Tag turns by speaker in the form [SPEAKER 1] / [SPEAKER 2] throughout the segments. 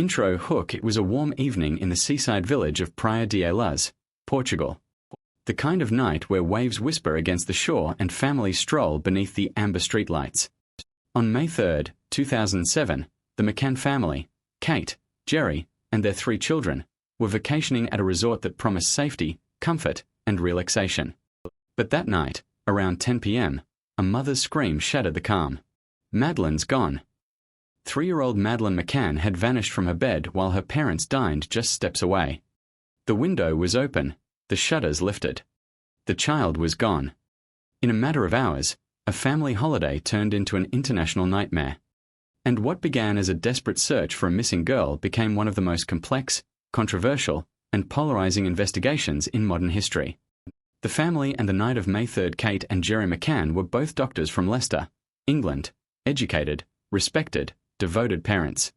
[SPEAKER 1] Intro hook. It was a warm evening in the seaside village of Praia da Luz, Portugal. The kind of night where waves whisper against the shore and families stroll beneath the amber streetlights. On May 3, 2007, the McCann family, Kate, Jerry, and their 3 children, were vacationing at a resort that promised safety, comfort, and relaxation. But that night, around 10 p.m., a mother's scream shattered the calm. Madeleine's gone. 3-year-old Madeleine McCann had vanished from her bed while her parents dined just steps away. The window was open, the shutters lifted. The child was gone. In a matter of hours, a family holiday turned into an international nightmare. And what began as a desperate search for a missing girl became one of the most complex, controversial, and polarizing investigations in modern history. The family and the night of May 3, Kate and Jerry McCann were both doctors from Leicester, England, educated, respected, devoted parents.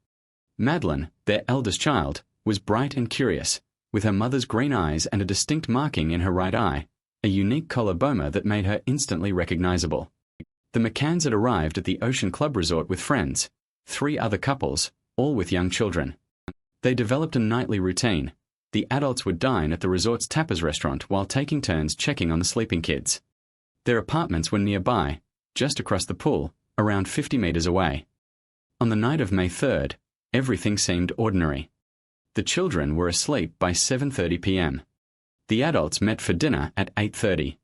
[SPEAKER 1] Madeleine, their eldest child, was bright and curious, with her mother's green eyes and a distinct marking in her right eye, a unique coloboma that made her instantly recognizable. The McCanns had arrived at the Ocean Club Resort with friends, 3 other couples, all with young children. They developed a nightly routine. The adults would dine at the resort's tapas restaurant while taking turns checking on the sleeping kids. Their apartments were nearby, just across the pool, around 50 meters away. On the night of May 3, everything seemed ordinary. The children were asleep by 7:30 p.m. The adults met for dinner at 8:30.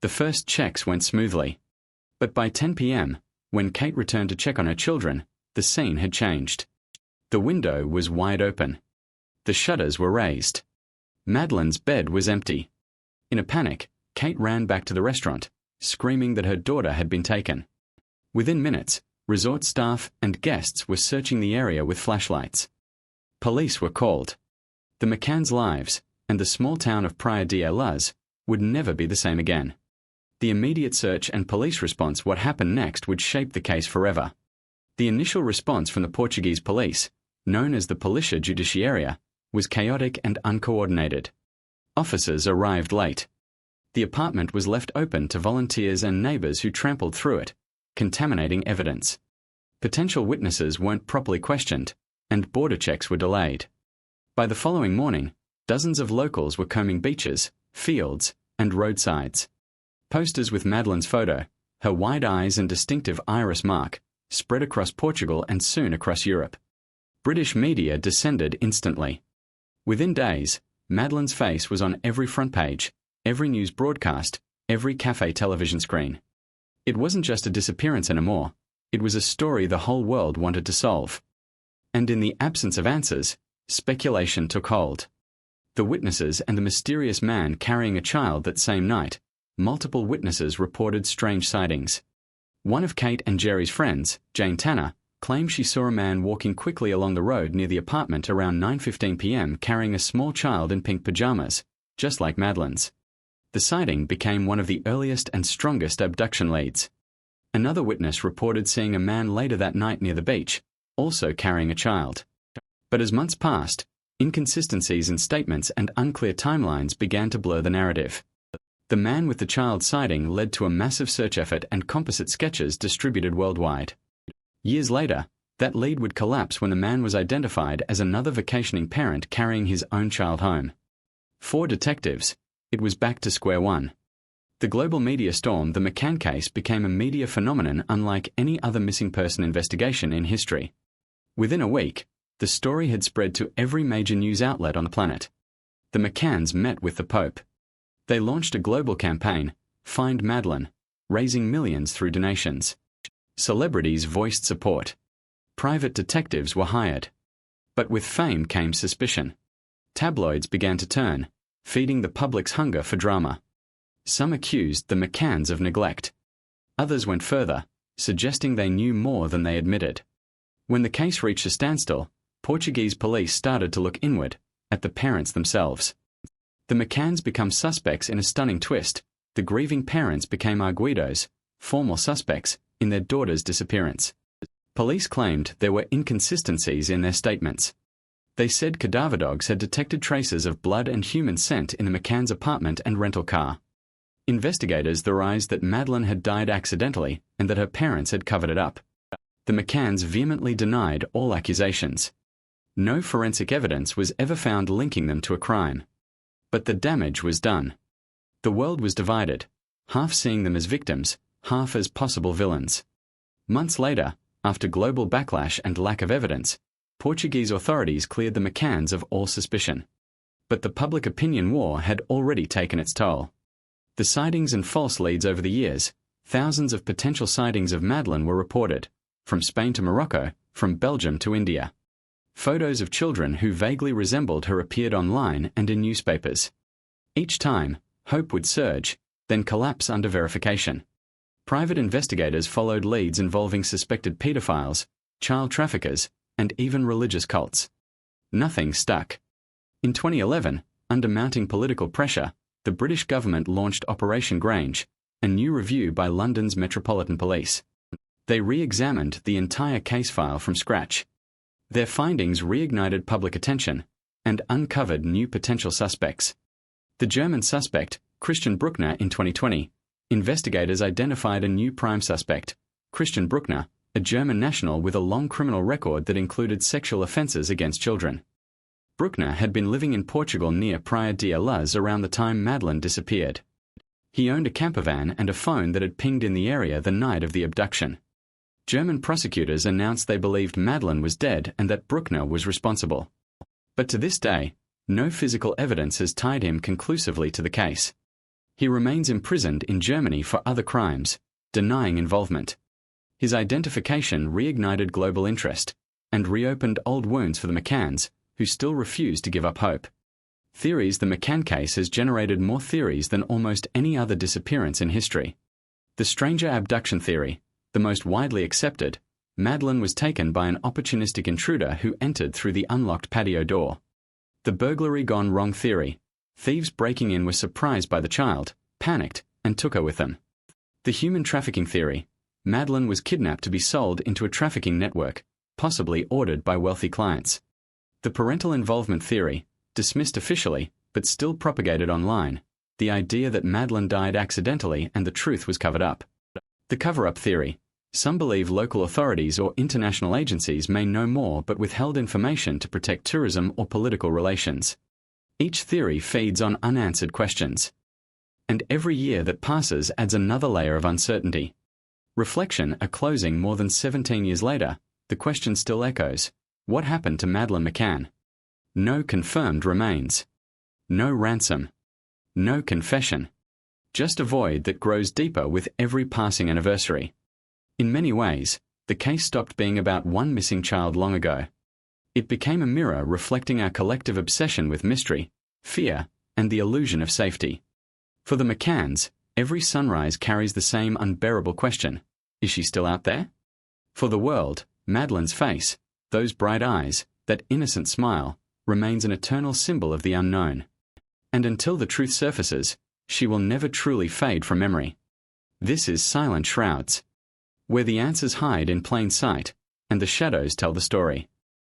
[SPEAKER 1] The first checks went smoothly. But by 10 p.m., when Kate returned to check on her children, the scene had changed. The window was wide open. The shutters were raised. Madeleine's bed was empty. In a panic, Kate ran back to the restaurant, screaming that her daughter had been taken. Within minutes, resort staff and guests were searching the area with flashlights. Police were called. The McCanns' lives, and the small town of Praia da Luz, would never be the same again. The immediate search and police response, what happened next, would shape the case forever. The initial response from the Portuguese police, known as the Polícia Judiciária, was chaotic and uncoordinated. Officers arrived late. The apartment was left open to volunteers and neighbors who trampled through it, contaminating evidence. Potential witnesses weren't properly questioned, and border checks were delayed. By the following morning, dozens of locals were combing beaches, fields, and roadsides. Posters with Madeleine's photo, her wide eyes and distinctive iris mark, spread across Portugal and soon across Europe. British media descended instantly. Within days, Madeleine's face was on every front page, every news broadcast, every cafe television screen. It wasn't just a disappearance anymore, it was a story the whole world wanted to solve. And in the absence of answers, speculation took hold. The witnesses and the mysterious man carrying a child that same night, multiple witnesses reported strange sightings. One of Kate and Jerry's friends, Jane Tanner, claimed she saw a man walking quickly along the road near the apartment around 9:15 p.m. carrying a small child in pink pajamas, just like Madeleine's. The sighting became one of the earliest and strongest abduction leads. Another witness reported seeing a man later that night near the beach, also carrying a child. But as months passed, inconsistencies in statements and unclear timelines began to blur the narrative. The man with the child sighting led to a massive search effort and composite sketches distributed worldwide. Years later, that lead would collapse when the man was identified as another vacationing parent carrying his own child home. For detectives, it was back to square one. The global media storm, the McCann case became a media phenomenon unlike any other missing person investigation in history. Within a week, the story had spread to every major news outlet on the planet. The McCanns met with the Pope. They launched a global campaign, Find Madeleine, raising millions through donations. Celebrities voiced support. Private detectives were hired. But with fame came suspicion. Tabloids began to turn, feeding the public's hunger for drama. Some accused the McCanns of neglect. Others went further, suggesting they knew more than they admitted. When the case reached a standstill, Portuguese police started to look inward, at the parents themselves. The McCanns become suspects in a stunning twist. The grieving parents became arguidos, formal suspects, in their daughter's disappearance. Police claimed there were inconsistencies in their statements. They said cadaver dogs had detected traces of blood and human scent in the McCanns' apartment and rental car. Investigators theorized that Madeleine had died accidentally and that her parents had covered it up. The McCanns vehemently denied all accusations. No forensic evidence was ever found linking them to a crime. But the damage was done. The world was divided, half seeing them as victims, half as possible villains. Months later, after global backlash and lack of evidence, Portuguese authorities cleared the McCanns of all suspicion. But the public opinion war had already taken its toll. The sightings and false leads over the years, thousands of potential sightings of Madeleine were reported, from Spain to Morocco, from Belgium to India. Photos of children who vaguely resembled her appeared online and in newspapers. Each time, hope would surge, then collapse under verification. Private investigators followed leads involving suspected pedophiles, child traffickers, and even religious cults. Nothing stuck. In 2011, under mounting political pressure, the British government launched Operation Grange, a new review by London's Metropolitan Police. They re-examined the entire case file from scratch. Their findings reignited public attention and uncovered new potential suspects. The German suspect, Christian Brückner, in 2020, investigators identified a new prime suspect, Christian Brückner, a German national with a long criminal record that included sexual offences against children. Brückner had been living in Portugal near Praia da Luz around the time Madeleine disappeared. He owned a campervan and a phone that had pinged in the area the night of the abduction. German prosecutors announced they believed Madeleine was dead and that Brückner was responsible. But to this day, no physical evidence has tied him conclusively to the case. He remains imprisoned in Germany for other crimes, denying involvement. His identification reignited global interest and reopened old wounds for the McCanns, who still refuse to give up hope. The McCann case has generated more theories than almost any other disappearance in history. The stranger abduction theory, the most widely accepted, Madeleine was taken by an opportunistic intruder who entered through the unlocked patio door. The burglary gone wrong theory, thieves breaking in were surprised by the child, panicked, and took her with them. The human trafficking theory, Madeleine was kidnapped to be sold into a trafficking network, possibly ordered by wealthy clients. The parental involvement theory, dismissed officially, but still propagated online, the idea that Madeleine died accidentally and the truth was covered up. The cover-up theory, some believe local authorities or international agencies may know more but withheld information to protect tourism or political relations. Each theory feeds on unanswered questions. And every year that passes adds another layer of uncertainty. Reflection, a closing more than 17 years later, the question still echoes. What happened to Madeleine McCann? No confirmed remains. No ransom. No confession. Just a void that grows deeper with every passing anniversary. In many ways, the case stopped being about one missing child long ago. It became a mirror reflecting our collective obsession with mystery, fear, and the illusion of safety. For the McCanns, every sunrise carries the same unbearable question: is she still out there? For the world, Madeleine's face, those bright eyes, that innocent smile, remains an eternal symbol of the unknown. And until the truth surfaces, she will never truly fade from memory. This is Silent Shrouds, where the answers hide in plain sight, and the shadows tell the story.